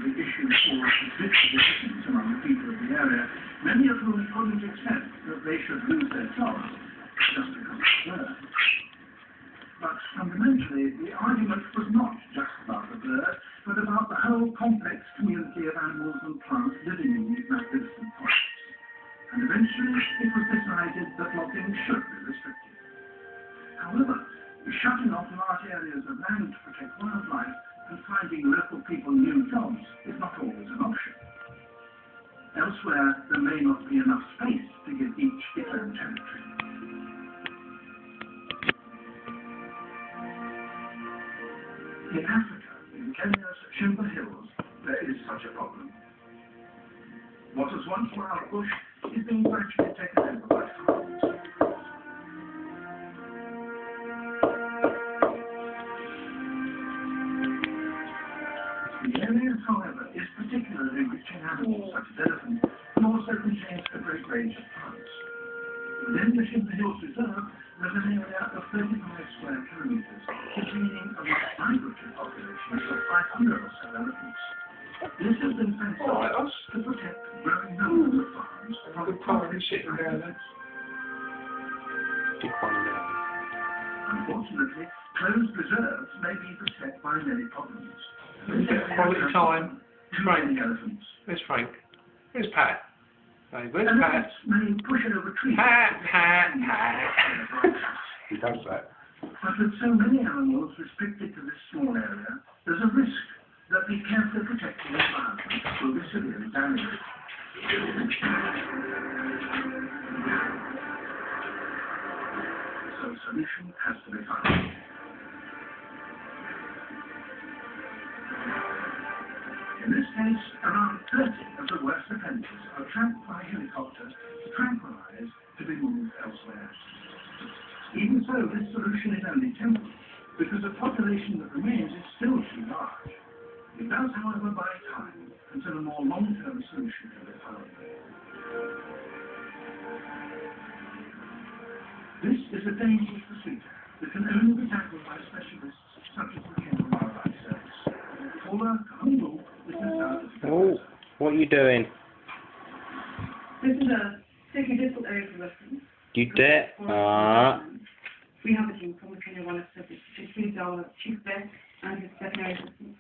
the issue caused considerable resistance among the people of the area, many of whom couldn't accept that they should lose their jobs just because of birds. But fundamentally, the argument was not just about the bird, but about the whole complex community of animals and plants living in these magnificent forests. And eventually, it was decided that logging should be restricted. However, shutting off large areas of land to protect wildlife and finding local people new jobs is not always an option. Elsewhere, there may not be enough space to give each its own territory. In Africa, in Kenya's Shimba Hills, there is such a problem. What was once wild bush is being gradually taken over by farms. The area, however, is particularly rich in animals such as elephants, and also contains a great range of plants. Within the Shimba Hills Reserve, there's an area of 35 square kilometers, containing a much migratory population of 500 or so elephants. This has been fenced off to protect growing numbers of farms from predators. Unfortunately, closed reserves may be beset by many problems. Quality time. Frank. Elephants. Where's Frank? Where's Pat? Where's Pat? Elephants may push over trees. Pat. He does that. But with so many animals restricted to this small area, there's a risk that the carefully protected environment will be severely damaged. So a solution has to be found. In this case, around 30 of the worst offenders are tracked by helicopters, tranquilized to be moved elsewhere. Even so, this solution is only temporary, because the population that remains is still too large. It does, however, buy time until a more long-term solution can be found. This is a dangerous pursuit that can only be tackled by specialists such as the Kenya Wildlife Service. Paula Kahungu is in charge of the Oh, what are you doing? This is a particularly difficult area for reference. You did? We have a team from the Kenya Wildlife Service, which includes our chief vet and his veterinary assistant.